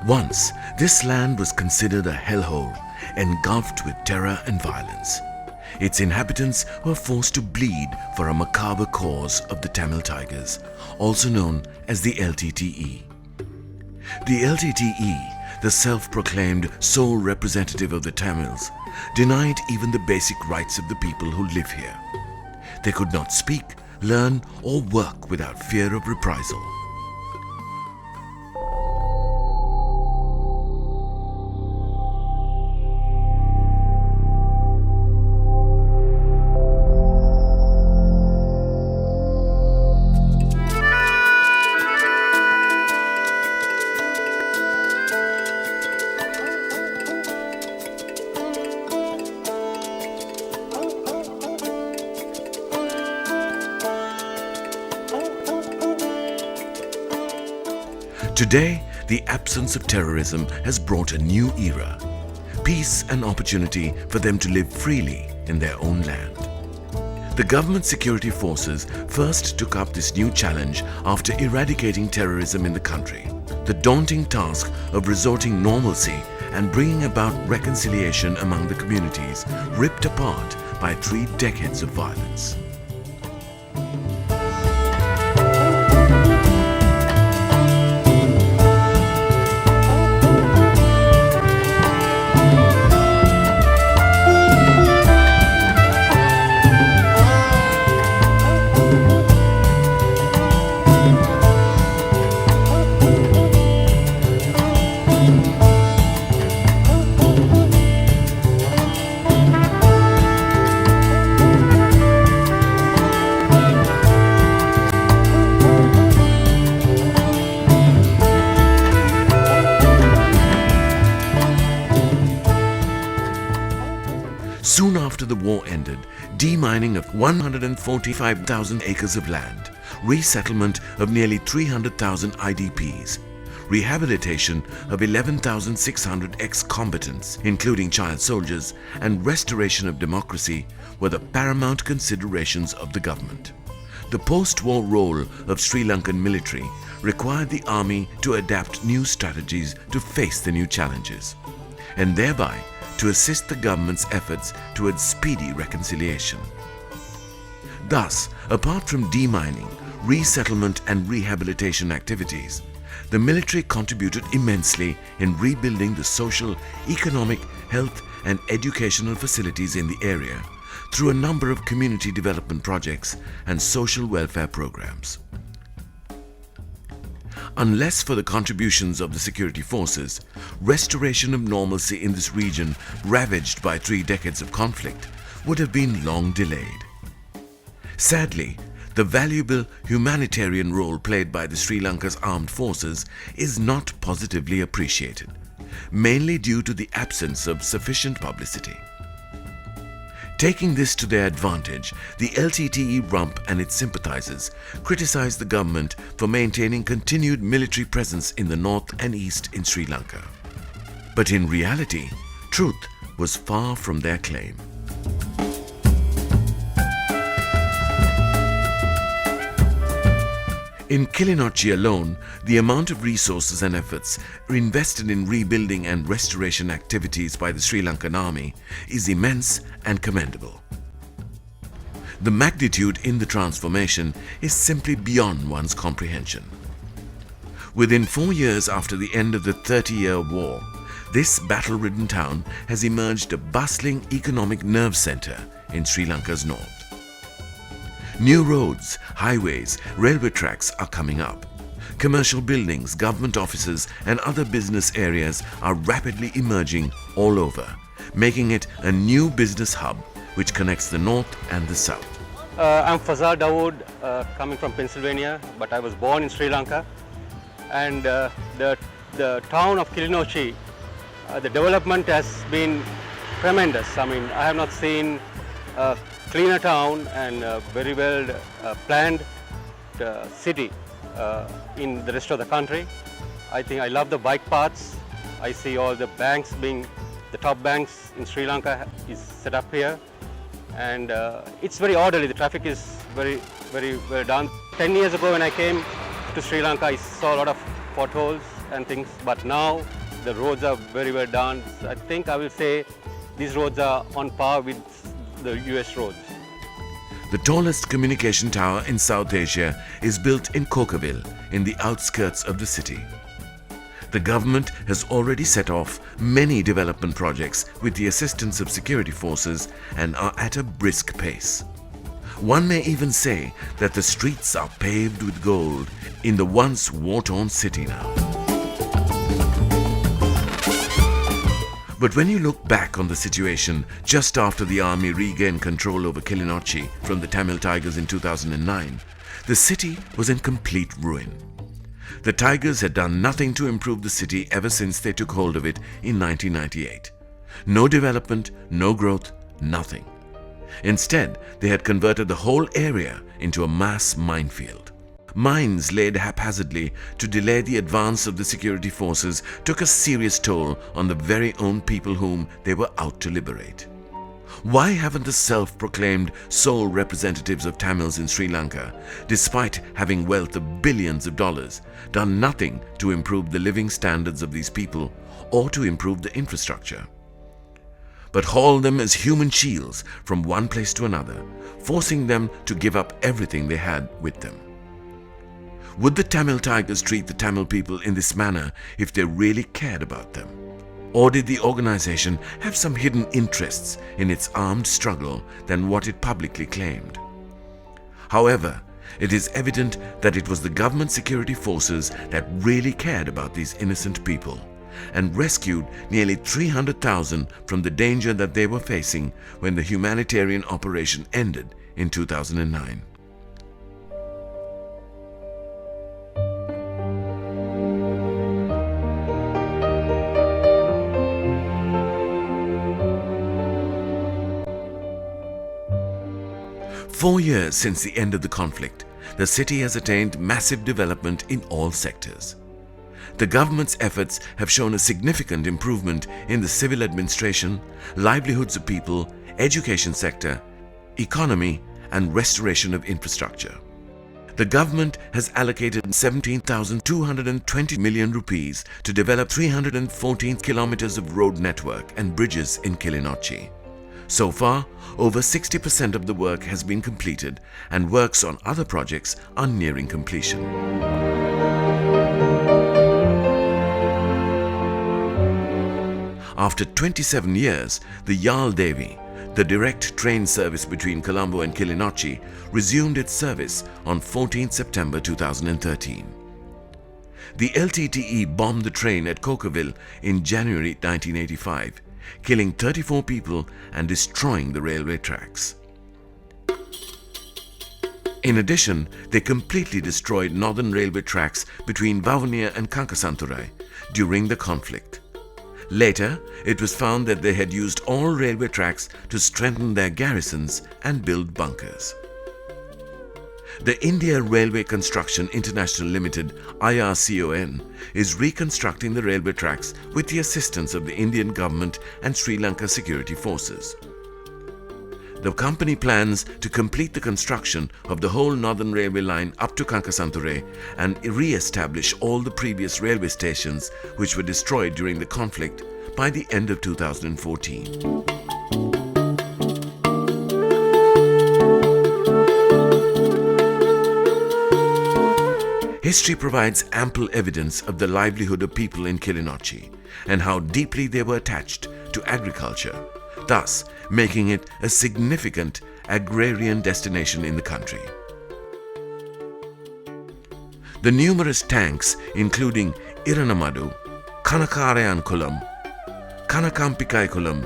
Once, this land was considered a hellhole, engulfed with terror and violence. Its inhabitants were forced to bleed for a macabre cause of the Tamil Tigers, also known as the LTTE. The LTTE, the self-proclaimed sole representative of the Tamils, denied even the basic rights of the people who live here. They could not speak, learn, or work without fear of reprisal. Today, the absence of terrorism has brought a new era, peace and opportunity for them to live freely in their own land. The government security forces first took up this new challenge after eradicating terrorism in the country. The daunting task of restoring normalcy and bringing about reconciliation among the communities ripped apart by 3 decades of violence. Soon after the war ended, demining of 145,000 acres of land, resettlement of nearly 300,000 IDPs, rehabilitation of 11,600 ex-combatants, including child soldiers, and restoration of democracy were the paramount considerations of the government. The post-war role of Sri Lankan military required the army to adapt new strategies to face the new challenges, and thereby to assist the government's efforts towards speedy reconciliation. Thus, apart from demining, resettlement and rehabilitation activities, the military contributed immensely in rebuilding the social, economic, health and educational facilities in the area through a number of community development projects and social welfare programs. Unless for the contributions of the security forces, restoration of normalcy in this region ravaged by 3 decades of conflict would have been long delayed. Sadly, the valuable humanitarian role played by the Sri Lanka's armed forces is not positively appreciated, mainly due to the absence of sufficient publicity. Taking this to their advantage, the LTTE rump and its sympathizers criticized the government for maintaining continued military presence in the north and east in Sri Lanka. But in reality, truth was far from their claim. In Kilinochchi alone, the amount of resources and efforts invested in rebuilding and restoration activities by the Sri Lankan army is immense and commendable. The magnitude in the transformation is simply beyond one's comprehension. Within 4 years after the end of the 30-year war, this battle-ridden town has emerged a bustling economic nerve center in Sri Lanka's north. New roads, highways, railway tracks are coming up. Commercial buildings, government offices and other business areas are rapidly emerging all over, making it a new business hub which connects the north and the south. I'm Fazal Dawood, coming from Pennsylvania, but I was born in Sri Lanka. And the town of Kilinochchi, the development has been tremendous. I mean, I have not seen a cleaner town and a very well planned city in the rest of the country. I think I love the bike paths. I see all the banks being, the top banks in Sri Lanka is set up here. And it's very orderly. The traffic is very well done. 10 years ago when I came to Sri Lanka, I saw a lot of potholes and things, but now the roads are very well done. I think I will say these roads are on par with the US roads. The tallest communication tower in South Asia is built in Cokerville, in the outskirts of the city. The government has already set off many development projects with the assistance of security forces and are at a brisk pace. One may even say that the streets are paved with gold in the once war-torn city now. But when you look back on the situation just after the army regained control over Kilinochchi from the Tamil Tigers in 2009, the city was in complete ruin. The Tigers had done nothing to improve the city ever since they took hold of it in 1998. No development, no growth, nothing. Instead, they had converted the whole area into a mass minefield. Mines laid haphazardly to delay the advance of the security forces took a serious toll on the very own people whom they were out to liberate. Why haven't the self-proclaimed sole representatives of Tamils in Sri Lanka, despite having wealth of billions of dollars, done nothing to improve the living standards of these people or to improve the infrastructure, but haul them as human shields from one place to another, forcing them to give up everything they had with them? Would the Tamil Tigers treat the Tamil people in this manner if they really cared about them? Or did the organization have some hidden interests in its armed struggle than what it publicly claimed? However, it is evident that it was the government security forces that really cared about these innocent people and rescued nearly 300,000 from the danger that they were facing when the humanitarian operation ended in 2009. "4 years since the end of the conflict, the city has attained massive development in all sectors. The government's efforts have shown a significant improvement in the civil administration, livelihoods of people, education sector, economy, and restoration of infrastructure. The government has allocated 17,220 million rupees to develop 314 kilometers of road network and bridges in Kilinochchi. So far, over 60% of the work has been completed and works on other projects are nearing completion. After 27 years, the Yal Devi, the direct train service between Colombo and Kilinochchi, resumed its service on 14 September 2013. The LTTE bombed the train at Cokerville in January 1985, killing 34 people and destroying the railway tracks. In addition, they completely destroyed northern railway tracks between Vavuniya and Kankasanturai during the conflict. Later, it was found that they had used all railway tracks to strengthen their garrisons and build bunkers. The India Railway Construction International Limited (IRCON) is reconstructing the railway tracks with the assistance of the Indian government and Sri Lanka security forces. The company plans to complete the construction of the whole northern railway line up to Kankasanturai and re-establish all the previous railway stations which were destroyed during the conflict by the end of 2014. History provides ample evidence of the livelihood of people in Kilinochchi and how deeply they were attached to agriculture, thus making it a significant agrarian destination in the country. The numerous tanks including Iranamadu, Kanakarayankulam, Kanakampikaikulam,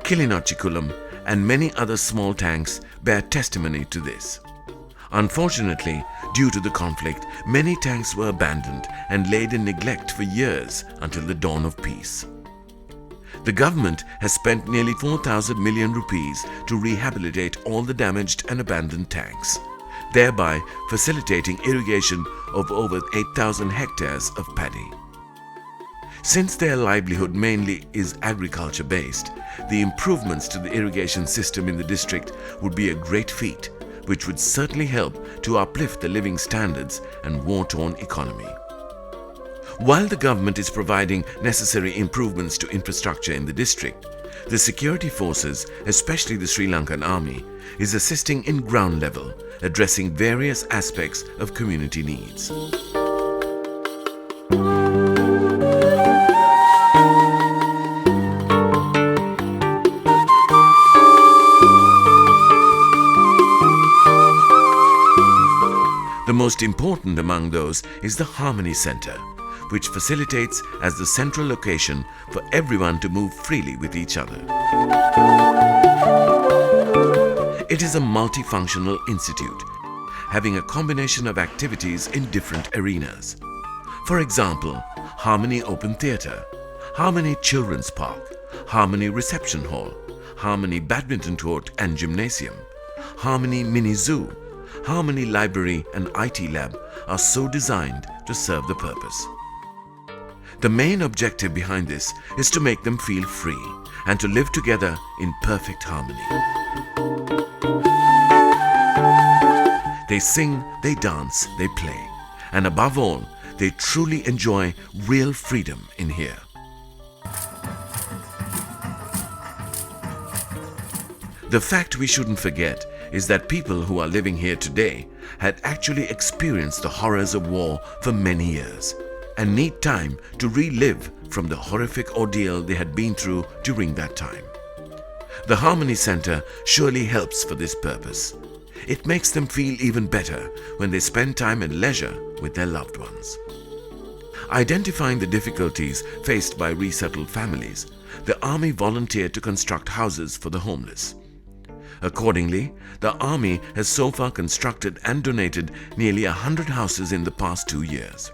Kilinochchikulam and many other small tanks bear testimony to this. Unfortunately, due to the conflict, many tanks were abandoned and laid in neglect for years until the dawn of peace. The government has spent nearly 4,000 million rupees to rehabilitate all the damaged and abandoned tanks, thereby facilitating irrigation of over 8,000 hectares of paddy. Since their livelihood mainly is agriculture-based, the improvements to the irrigation system in the district would be a great feat, which would certainly help to uplift the living standards and war-torn economy. While the government is providing necessary improvements to infrastructure in the district, the security forces, especially the Sri Lankan Army, is assisting in ground level, addressing various aspects of community needs. The most important among those is the Harmony Center, which facilitates as the central location for everyone to move freely with each other. It is a multifunctional institute, having a combination of activities in different arenas. For example, Harmony Open Theatre, Harmony Children's Park, Harmony Reception Hall, Harmony Badminton Court and Gymnasium, Harmony Mini Zoo, Harmony Library and IT Lab are so designed to serve the purpose. The main objective behind this is to make them feel free and to live together in perfect harmony. They sing, they dance, they play, and above all, they truly enjoy real freedom in here. The fact we shouldn't forget is that people who are living here today had actually experienced the horrors of war for many years and need time to relive from the horrific ordeal they had been through during that time. The Harmony Center surely helps for this purpose. It makes them feel even better when they spend time and leisure with their loved ones. Identifying the difficulties faced by resettled families, the Army volunteered to construct houses for the homeless. Accordingly, the Army has so far constructed and donated nearly 100 houses in the past 2 years.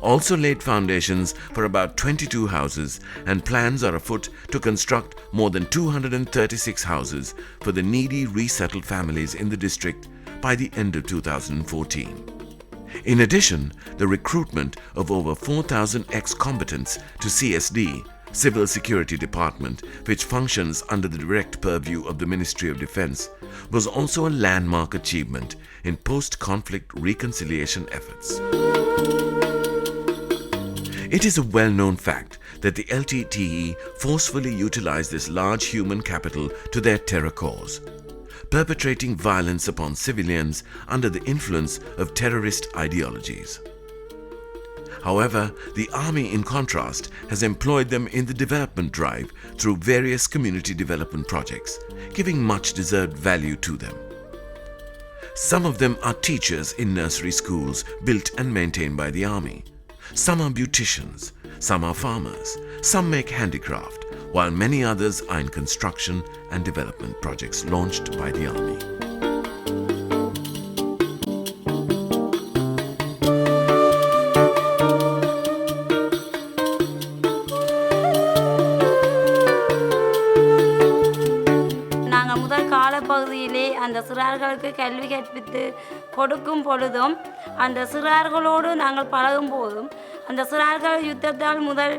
Also laid foundations for about 22 houses, and plans are afoot to construct more than 236 houses for the needy resettled families in the district by the end of 2014. In addition, the recruitment of over 4,000 ex-combatants to CSD, Civil Security Department, which functions under the direct purview of the Ministry of Defence, was also a landmark achievement in post-conflict reconciliation efforts. It is a well-known fact that the LTTE forcefully utilized this large human capital to their terror cause, perpetrating violence upon civilians under the influence of terrorist ideologies. However, the Army, in contrast, has employed them in the development drive through various community development projects, giving much deserved value to them. Some of them are teachers in nursery schools built and maintained by the Army. Some are beauticians, some are farmers, some make handicraft, while many others are in construction and development projects launched by the Army. காலப்பகுதியிலே அந்த சிறார்களுக்கு கல்வி கற்பித்து கொடுக்கும் பொழுதும் அந்த சிறார்களோடு நாங்கள் பழகும் போதும் அந்த சிறார்கள் யுத்தத்தால் முதல்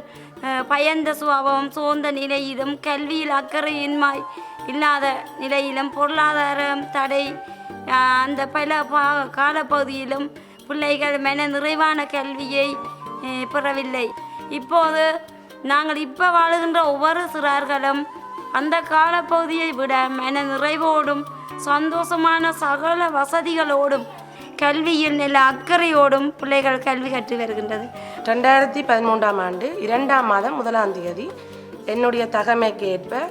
பயந்த சுபாவம் சோர்ந்த நிலையிலும் கல்வியில் அக்கறையின்மை இல்லாத நிலையிலும் பொருளாதாரம் தடை அந்த பல காலப்பகுதியிலும் பிள்ளைகள் மன நிறைவான கல்வியை பெறவில்லை. இப்போது நாங்கள் இப்போ வாழுகின்ற ஒவ்வொரு சிறார்களும் அந்த காலப்பகுதியை விட மன நிறைவோடும் சந்தோஷமான சகல வசதிகளோடும் கல்வியில் நல்ல அக்கறையோடும் பிள்ளைகள் கல்வி கற்று வருகின்றது. 2013ஆம் ஆண்டு 2ஆம் மாதம் 1ஆம் தேதி என்னுடைய தகமைக்கு ஏற்ப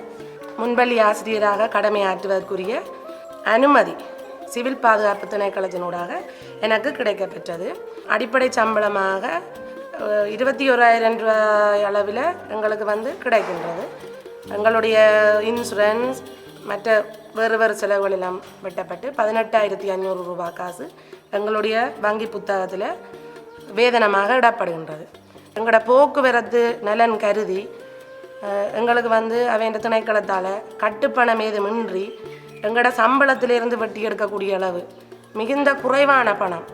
முன்பள்ளி ஆசிரியராக கடமையாற்றுவதற்குரிய அனுமதி சிவில் பாதுகாப்பு திணைக்களத்தினூடாக எனக்கு கிடைக்கப்பெற்றது. அடிப்படை சம்பளமாக 21,000 ரூபாய் அளவில் எங்களுக்கு கிடைக்கின்றது. எங்களுடைய இன்சூரன்ஸ் மற்ற வேறு செலவுகள் எல்லாம் வெட்டப்பட்டு 18,500 ரூபாய் காசு எங்களுடைய வங்கி புத்தகத்தில் வேதனமாக இடப்படுகின்றது. எங்களோட போக்குவரத்து நலன் கருதி எங்களுக்கு அவைன்ற திணைக்களத்தால் கட்டுப்பணம் ஏதுமின்றி எங்களோட சம்பளத்திலிருந்து வெட்டி எடுக்கக்கூடிய அளவு மிகுந்த குறைவான பணம்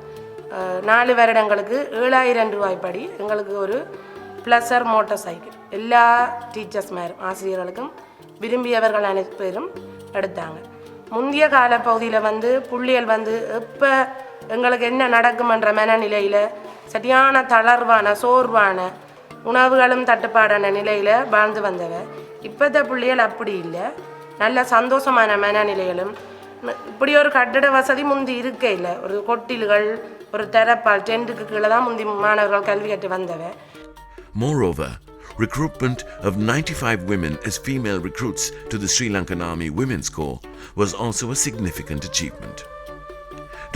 4 வருடங்களுக்கு 7,000 ரூபாய் படி எங்களுக்கு ஒரு ப்ளஸர் மோட்டார் சைக்கிள் எல்லா டீச்சர்ஸ் மேரும் ஆசிரியர்களுக்கும் விரும்பியவர்கள் அனைத்து பேரும் எடுத்தாங்க. முந்தைய காலப்பகுதியில் புள்ளிகள் எப்போ எங்களுக்கு என்ன நடக்குமென்ற மனநிலையில் சரியான தளர்வான சோர்வான உணவுகளும் தட்டுப்பாடான நிலையில் வாழ்ந்து வந்தவ. இப்போத்த பிள்ளைகள் அப்படி இல்லை, நல்ல சந்தோஷமான மனநிலைகளும். இப்படி ஒரு கட்டிட வசதி முந்தி இருக்க இல்லை. ஒரு கொட்டில்கள், ஒரு தெரப்பால் டென்ட்டுக்கு கீழே தான் முந்தி மாணவர்கள் கல்வி கற்று வந்தவ. Moreover, recruitment of 95 women as female recruits to the Sri Lankan Army Women's Corps was also a significant achievement.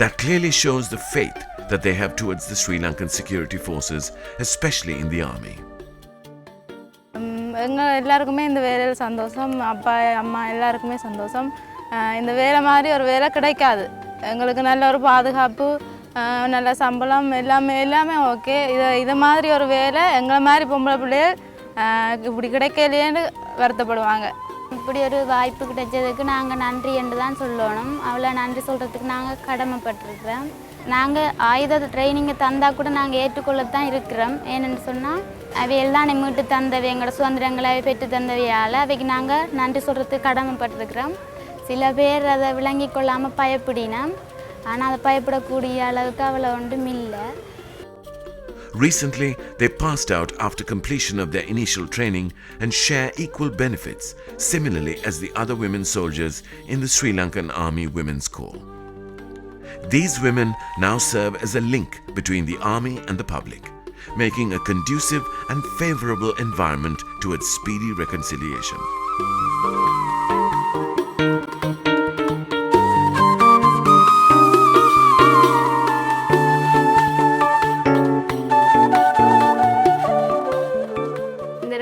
That clearly shows the faith that they have towards the Sri Lankan security forces, especially in the army. எங்கள் எல்லாருக்குமே இந்த வேலையில் சந்தோஷம். அப்பா அம்மா எல்லாருக்குமே சந்தோஷம். இந்த வேலை மாதிரி ஒரு வேலை கிடைக்காது. எங்களுக்கு நல்ல ஒரு பாதுகாப்பு, நல்ல சம்பளம், எல்லாமே ஓகே. இதை மாதிரி ஒரு வேலை எங்களை மாதிரி பொம்பளை பிள்ளைகள் இப்படி கிடைக்கலையேன்னு வருத்தப்படுவாங்க. இப்படி ஒரு வாய்ப்பு கிடைச்சதுக்கு நாங்கள் நன்றி என்று தான் சொல்லணும். அவ்வளோ நன்றி சொல்கிறதுக்கு நாங்கள் கடமைப்பட்டிருக்கிறோம். நாங்கள் ஆயுத ட்ரைனிங்கை தந்தால் கூட நாங்கள் ஏற்றுக்கொள்ளத்தான் இருக்கிறோம். ஏன்னு சொன்னால் அவையெல்லாம் தானே மீட்டு தந்தவை, எங்களோட சுதந்திரங்களை பெற்று தந்தவையால் அவைக்கு நாங்கள் நன்றி சொல்கிறதுக்கு கடமைப்பட்டிருக்கிறோம். சில பேர் அதை விளங்கி கொள்ளாமல் பயப்படினோம். ஆனால் அதை பயப்படக்கூடிய அளவுக்கு அவ்வளோ ஒன்றும் இல்லை. Recently, they passed out after completion of their initial training and share equal benefits, similarly as the other women soldiers in the Sri Lankan Army Women's Corps. These women now serve as a link between the army and the public, making a conducive and favorable environment towards speedy reconciliation.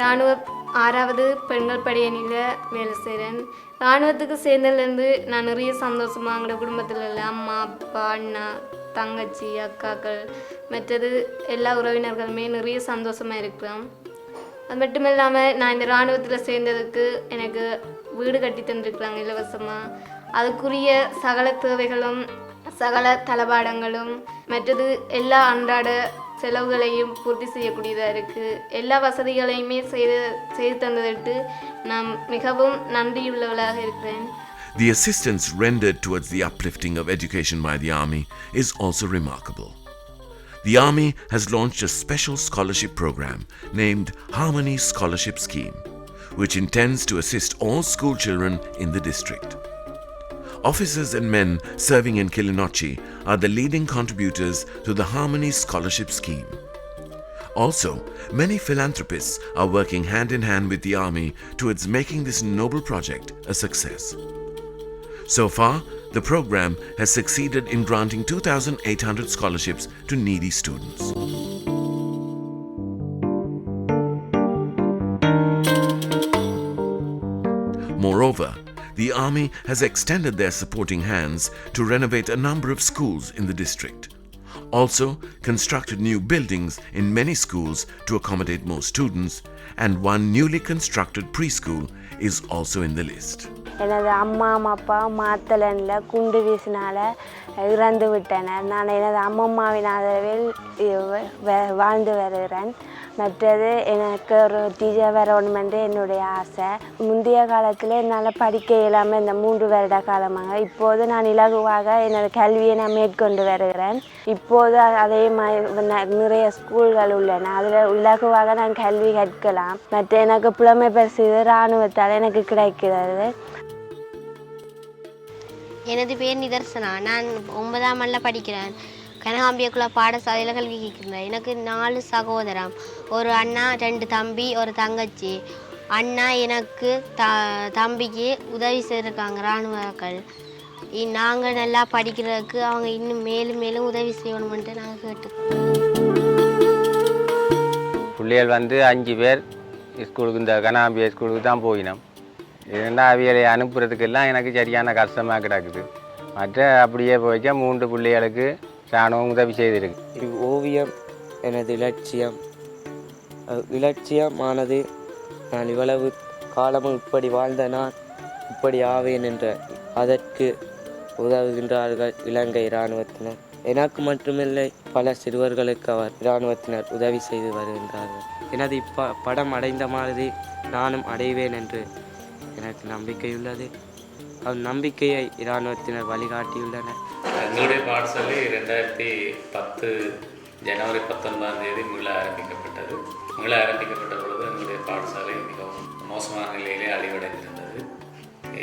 இராணுவ 6வது பெண்கள் படையணியில் வேலை செய்கிறேன். இராணுவத்துக்கு சேர்ந்ததுலேருந்து நான் நிறைய சந்தோஷமாக எங்களோட குடும்பத்தில் இல்லை, அம்மா அப்பா அண்ணா தங்கச்சி அக்காக்கள் மற்றது எல்லா உறவினர்களுமே நிறைய சந்தோஷமாக இருக்கிறோம். அது மட்டும் இல்லாமல் நான் இந்த இராணுவத்தில் சேர்ந்ததுக்கு எனக்கு வீடு கட்டி தந்துருக்குறாங்க இலவசமாக. அதுக்குரிய சகல தேவைகளும் சகல தளபாடங்களும் மற்றது எல்லா அன்றாட செலவுகளையும் பூர்த்தி செய்யக்கூடியதாக இருக்குது. எல்லா வசதிகளையுமே செய்து தந்ததற்கு நான் மிகவும் நன்றியுள்ளவளாக இருக்கிறேன். The assistance rendered towards the uplifting of education by the Army is also remarkable. The Army has launched a special scholarship program named Harmony Scholarship Scheme, which intends to assist all school children in the district. Officers and men serving in Kilinochchi are the leading contributors to the Harmony Scholarship Scheme. Also, many philanthropists are working hand in hand with the Army towards making this noble project a success. So far, the program has succeeded in granting 2,800 scholarships to needy students. Moreover, the Army has extended their supporting hands to renovate a number of schools in the district. Also, constructed new buildings in many schools to accommodate more students, and one newly constructed preschool is also in the list. எனது அம்மா அப்பா மாத்தலனில் குண்டு வீசினால இறந்து விட்டனர். நான் எனது அம்மம்மாவின் ஆதரவில் வாழ்ந்து வருகிறேன். மற்றது எனக்கு ஒரு டீச்சர் வரணும் என்று என்னுடைய ஆசை. முந்தைய காலத்தில் என்னால் படிக்க இல்லாமல் இந்த 3 வருட காலமாக இப்போது நான் இலகுவாக எனது கல்வியை நான் மேற்கொண்டு வருகிறேன். இப்போது அதே நிறைய ஸ்கூல்கள் உள்ளன, அதில் இலகுவாக நான் கல்வி கற்கலாம். மற்ற எனக்கு புலமை பரிசு இராணுவத்தால் எனக்கு கிடைக்கிறது. எனது பேர் நிதர்சனா. நான் 9ஆம் ஆண்டில் படிக்கிறேன். கனகாம்பியக்குள்ள பாடசாலையில் கல்வி கேட்கிறேன். எனக்கு 4 சகோதரம், ஒரு அண்ணா, 2 தம்பி, ஒரு தங்கச்சி. அண்ணா எனக்கு தம்பிக்கு உதவி செய்திருக்காங்க இராணுவர்கள். நாங்கள் நல்லா படிக்கிறதுக்கு அவங்க இன்னும் மேலும் உதவி செய்யணும்ன்ட்டு நாங்கள் கேட்டுக்கோம். பிள்ளைகள் 5 பேர் ஸ்கூலுக்கு இந்த கனகாம்பிய ஸ்கூலுக்கு தான் போயினோம். இருந்தால் அவியலை அனுப்புறதுக்கெல்லாம் எனக்கு சரியான கஷ்டமாக கிடக்குது. மற்ற அப்படியே போய்க்க 3 பிள்ளைகளுக்கு ராணுவம் உதவி செய்திருக்கு. ஓவியம் எனது இலட்சியமானது. நான் இவ்வளவு காலமும் இப்படி வாழ்ந்த நான் இப்படி ஆவேன் என்ற அதற்கு உதவுகின்றார்கள் இலங்கை இராணுவத்தினர். எனக்கு மட்டுமில்லை, பல சிறுவர்களுக்கு அவர் இராணுவத்தினர் உதவி செய்து வருகின்றார்கள். எனது படம் அடைந்த மாதிரி நானும் அடைவேன் என்று எனக்கு நம்பிக்கையுள்ளது. நம்பிக்கையை இராணுவத்தினர் வழிகாட்டியுள்ளனர். எங்களுடைய பாடசாலை 2010 ஜனவரி 19 மீள ஆரம்பிக்கப்பட்டது. மீள ஆரம்பிக்கப்பட்ட பொழுது எங்களுடைய பாடசாலை மிகவும் மோசமான நிலையிலே அழிவடைந்திருந்தது.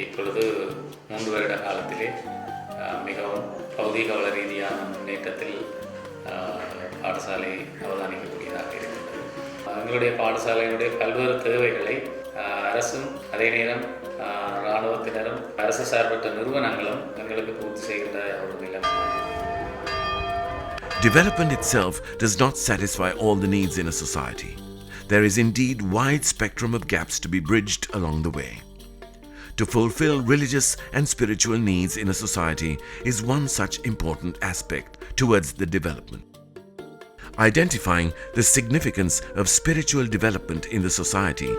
இப்பொழுது 3 வருட காலத்திலே மிகவும் பௌதீக வள ரீதியான முன்னேற்றத்தில் பாடசாலை அவதானிக்கக்கூடியதாக இருக்கின்றது. எங்களுடைய பாடசாலையினுடைய பல்வேறு தேவைகளை அரசும் அதே நேரம் இராணுவத்தினரும் அரசு சார்பற்ற நிறுவனங்களும் எங்களுக்கு பூர்த்தி செய்கின்ற ஒரு நிலைமை. Development itself does not satisfy all the needs in a society. There is indeed wide spectrum of gaps to be bridged along the way. To fulfill religious and spiritual needs in a society is one such important aspect towards the development. Identifying the significance of spiritual development in the society,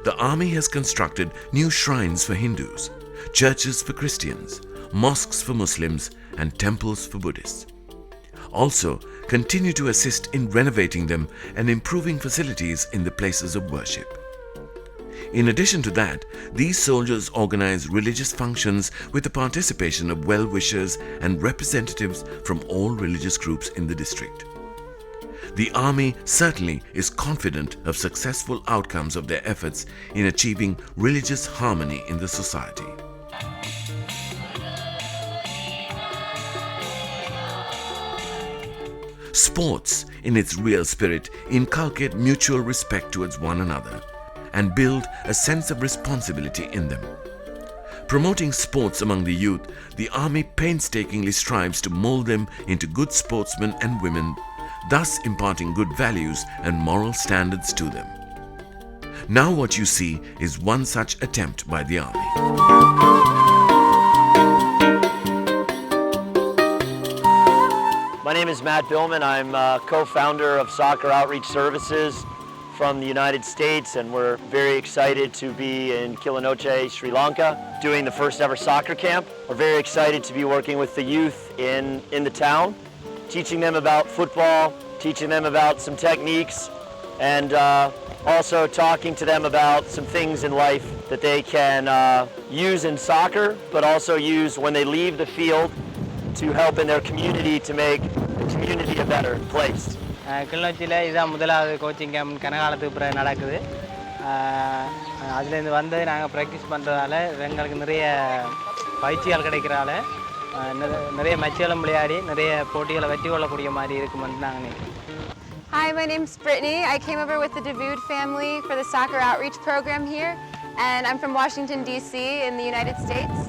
the army has constructed new shrines for Hindus, churches for Christians, mosques for Muslims, and temples for Buddhists. Also, continue to assist in renovating them and improving facilities in the places of worship. In addition to that, these soldiers organize religious functions with the participation of well-wishers and representatives from all religious groups in the district. The army certainly is confident of successful outcomes of their efforts in achieving religious harmony in the society. Sports, in its real spirit, inculcate mutual respect towards one another and build a sense of responsibility in them. Promoting sports among the youth, the army painstakingly strives to mold them into good sportsmen and women, thus imparting good values and moral standards to them. Now what you see is one such attempt by the army. My name is Matt Billman. I'm co-founder of Soccer Outreach Services from the United States, and we're very excited to be in Kilinochchi, Sri Lanka, doing the first ever soccer camp. We're very excited to be working with the youth in the town, teaching them about football, teaching them about some techniques, and also talking to them about some things in life that they can use in soccer, but also use when they leave the field to help in their community to make the community a better place. கிளிநொச்சியில் இதுதான் முதலாவது coaching camp கனகாலத்துக்கு பிறகு நடக்குது. அதுலேருந்து வந்து நாங்கள் practice பண்ணுறதால எங்களுக்கு நிறைய பயிற்சிகள் கிடைக்கிறதால நிறைய மேட்சுகளும் விளையாடி நிறைய போட்டிகளை வெற்றி கொள்ளக்கூடிய மாதிரி இருக்குமென்னு நாங்கள் நினைக்கிறோம். Hi, my name's Brittany. I came over with the Dawood family for the soccer outreach program here, and I'm from Washington, D.C. in the United States.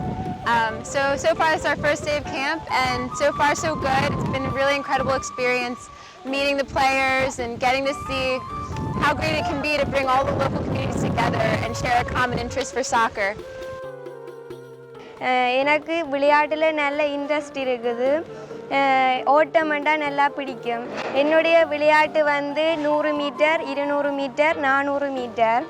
So far this is our first day of camp, and so far so good. It's been a really incredible experience meeting the players and getting to see how great it can be to bring all the local communities together and share a common interest for soccer. எனக்கு விளையாட்டில் நல்ல interest இருக்குது. ஓட்டமெண்டா நல்லா பிடிக்கும். என்னுடைய விளையாட்டு வந்து 100 metre, 200 metre, 400 metre.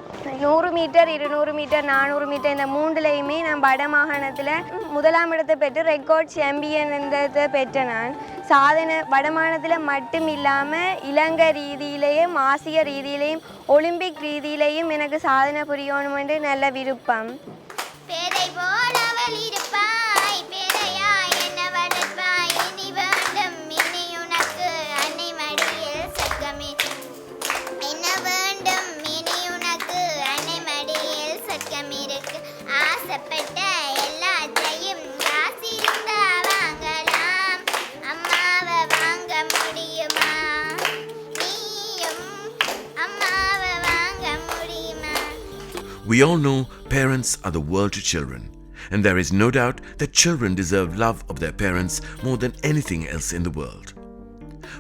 100 metre, 200 metre, 400 metre இந்த மூன்றுலையுமே நான் வடமாகாணத்தில் முதலாம் இடத்தை பெற்று ரெக்கார்ட் சாம்பியன் என்றதை பெற்ற நான். சாதனை வடமாகாணத்தில் மட்டும் இல்லாமல் இலங்கை ரீதியிலையும் ஆசிய ரீதியிலையும் ஒலிம்பிக் ரீதியிலையும் எனக்கு சாதனை புரியணும் என்று நல்ல விருப்பம். பேதை போல் அவள் இருப்பாய், பேதையாய் என்ன வளர்ப்பாய், இனி வேண்டும் இனி உனக்கு அன்னை மடியில் சர்க்கமே, என்ன வேண்டும் இனி உனக்கு அன்னை மடியில் சர்க்கம் இருக்கு, ஆசைப்பட்ட எல்லாத்தையும் காசிருந்தா வாங்கலாம், அம்மாவை வாங்க முடியுமா, நீயும் அம்மாவை வாங்க முடியுமா. We all know parents are the world to children, and there is no doubt that children deserve love of their parents more than anything else in the world.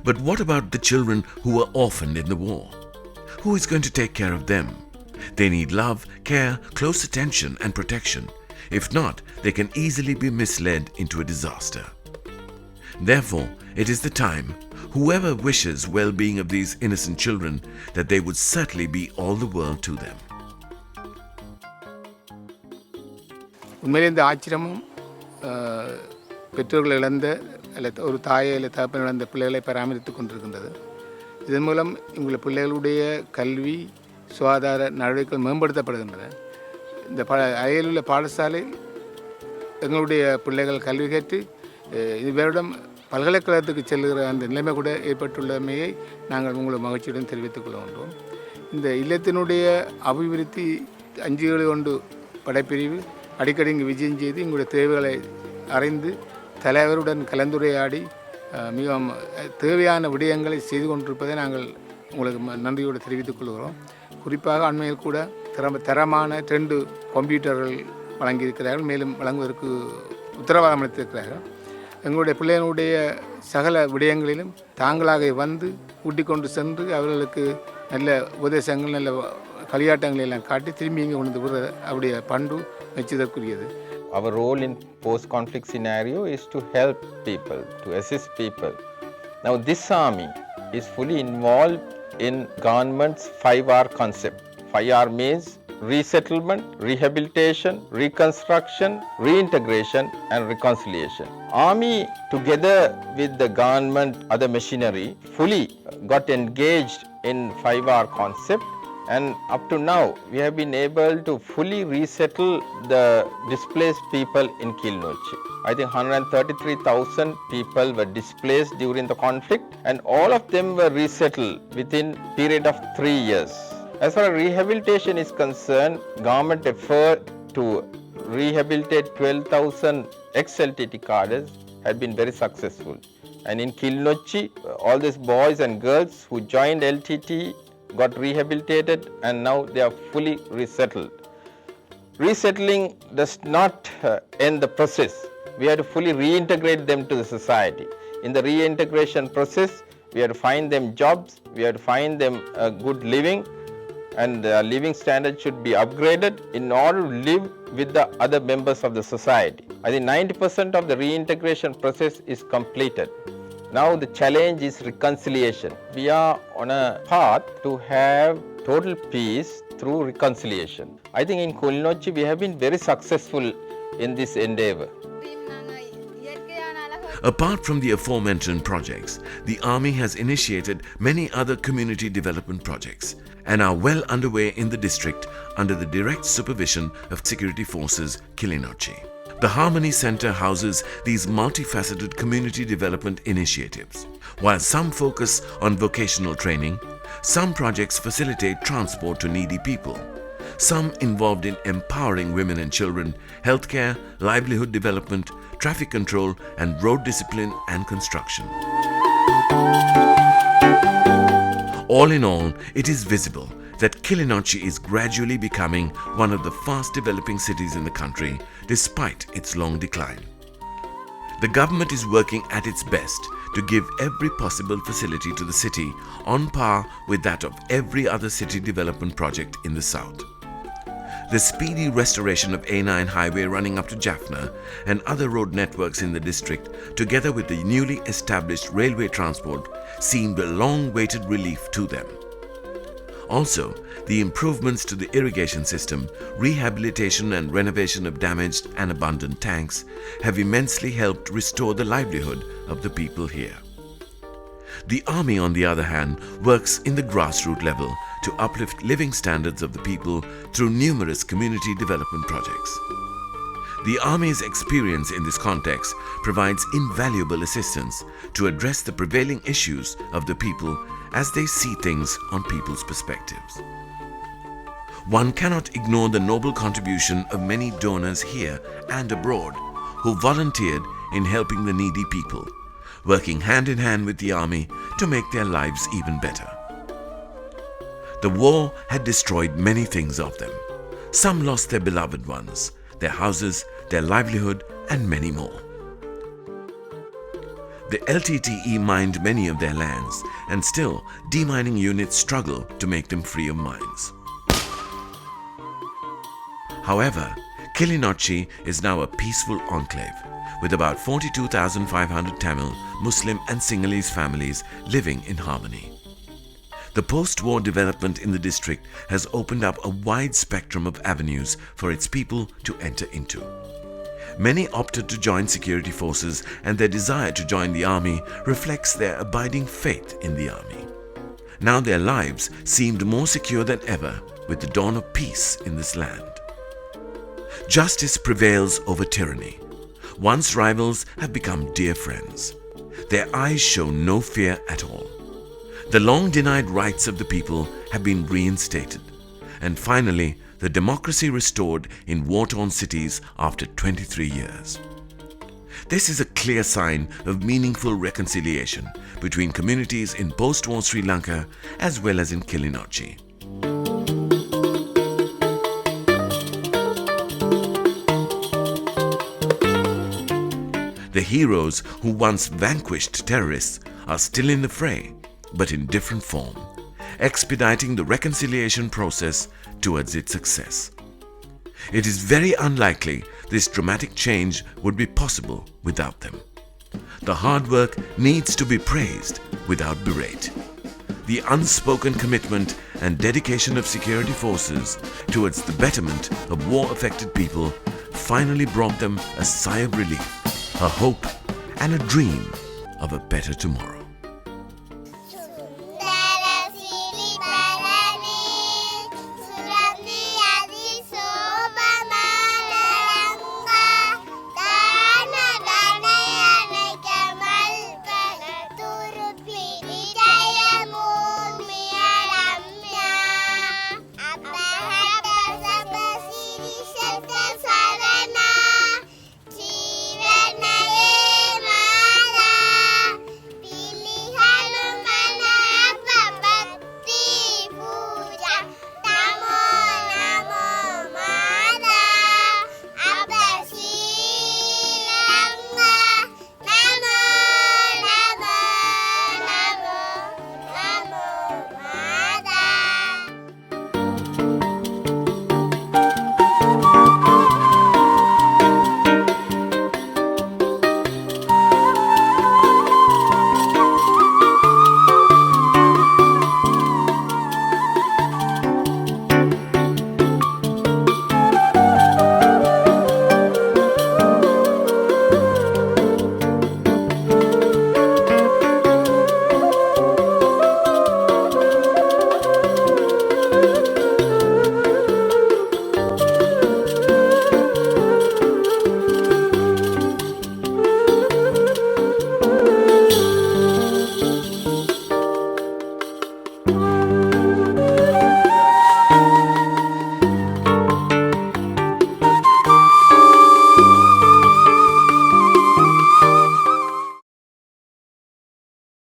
But what about the children who were orphaned in the war? Who is going to take care of them? They need love, care, close attention and protection. If not, they can easily be misled into a disaster. Therefore, it is the time, whoever wishes well-being of these innocent children, that they would certainly be all the world to them. உண்மையிலே இந்த ஆச்சரியமும் பெற்றோர்கள் இழந்த அல்லது ஒரு தாயை இல்லை தகப்பன் இழந்த பிள்ளைகளை பராமரித்து கொண்டிருக்கின்றது. இதன் மூலம் உங்கள் பிள்ளைகளுடைய கல்வி சுகாதார நடவடிக்கைகள் மேம்படுத்தப்படுகின்றன. இந்த அருகிலுள்ள பாடசாலை எங்களுடைய பிள்ளைகள் கல்வி கற்று இவரிடம் பல்கலைக்கழகத்துக்கு செல்லுகிற அந்த நிலைமை கூட ஏற்பட்டுள்ளமையை நாங்கள் உங்களுக்கு மகிழ்ச்சியுடன் தெரிவித்துக் கொள்கின்றோம். இந்த இல்லத்தினுடைய அபிவிருத்தி 571 படைப்பிரிவு அடிக்கடி இங்கு விஜயம் செய்து எங்களுடைய தேவைகளை அறிந்து தலைவருடன் கலந்துரையாடி மிகவும் தேவையான விடயங்களை செய்து கொண்டிருப்பதை நாங்கள் உங்களுக்கு நன்றியோடு தெரிவித்துக் கொள்கிறோம். குறிப்பாக அண்மையில் கூட தரமான 2 கம்ப்யூட்டர்கள் வழங்கியிருக்கிறார்கள், மேலும் வழங்குவதற்கு உத்தரவாதம் அளித்திருக்கிறார்கள். எங்களுடைய பிள்ளைகளுடைய சகல விடயங்களிலும் தாங்களாக வந்து கூட்டிக் கொண்டு சென்று அவர்களுக்கு நல்ல உபதேசங்கள் நல்ல களியாட்டங்களை எல்லாம் காட்டி திரும்பி இங்கே கொண்டு விடுற அவருடைய பண்பு மெச்சுதற்குரியது. Our role in post-conflict scenario is to help people, to assist people. Now this army is fully involved in government's 5R concept. 5R means resettlement, rehabilitation, reconstruction, reintegration and reconciliation. Army together with the government, other machinery fully got engaged in 5R concept, and up to now we have been able to fully resettle the displaced people in Kilinochchi. I think 133,000 people were displaced during the conflict, and all of them were resettled within period of 3 years. As far as rehabilitation is concerned, government effort to rehabilitate 12,000 ex-LTT cadres had been very successful. And in Kilinochchi, all these boys and girls who joined LTT got rehabilitated, and now they are fully resettled. Resettling does not end the process. We have to fully reintegrate them to the society. In the reintegration process, we have to find them jobs, we have to find them a good living, and living standards should be upgraded in order to live with the other members of the society. I think 90% of the reintegration process is completed. Now the challenge is reconciliation. We are on a path to have total peace through reconciliation. I think in Kilinochchi we have been very successful in this endeavor. Apart from the aforementioned projects, the Army has initiated many other community development projects and are well underway in the district under the direct supervision of Security Forces Kilinochchi. The Harmony Center houses these multifaceted community development initiatives. While some focus on vocational training, some projects facilitate transport to needy people, some involved in empowering women and children, healthcare, livelihood development, traffic control, and road discipline and construction. All in all, it is visible that Kilinochchi is gradually becoming one of the fast developing cities in the country despite its long decline. The government is working at its best to give every possible facility to the city on par with that of every other city development project in the south. The speedy restoration of A9 highway running up to Jaffna and other road networks in the district, together with the newly established railway transport, seemed a long-awaited relief to them. Also, the improvements to the irrigation system, rehabilitation and renovation of damaged and abandoned tanks have immensely helped restore the livelihood of the people here. The Army, on the other hand, works in the grassroots level to uplift living standards of the people through numerous community development projects. The Army's experience in this context provides invaluable assistance to address the prevailing issues of the people as they see things on people's perspectives. One cannot ignore the noble contribution of many donors here and abroad who volunteered in helping the needy people, working hand in hand with the Army to make their lives even better. The war had destroyed many things of them. Some lost their beloved ones, their houses, their livelihood, and many more. The LTTE mined many of their lands, and still demining units struggle to make them free of mines. However, Kilinochchi is now a peaceful enclave with about 42,500 Tamil, Muslim and Sinhalese families living in harmony. The post-war development in the district has opened up a wide spectrum of avenues for its people to enter into. Many opted to join security forces, and their desire to join the army reflects their abiding faith in the army. Now their lives seemed more secure than ever with the dawn of peace in this land. Justice prevails over tyranny, Once rivals have become dear friends. Their eyes show no fear at all. The long denied rights of the people have been reinstated. And finally, the democracy restored in war-torn cities after 23 years. This is a clear sign of meaningful reconciliation between communities in post-war Sri Lanka as well as in Kilinochchi. The heroes who once vanquished terrorists are still in the fray, but in different form, expediting the reconciliation process towards its success. It is very unlikely this dramatic change would be possible without them. The hard work needs to be praised without berate. The unspoken commitment and dedication of security forces towards the betterment of war-affected people finally brought them a sigh of relief, a hope, and a dream of a better tomorrow.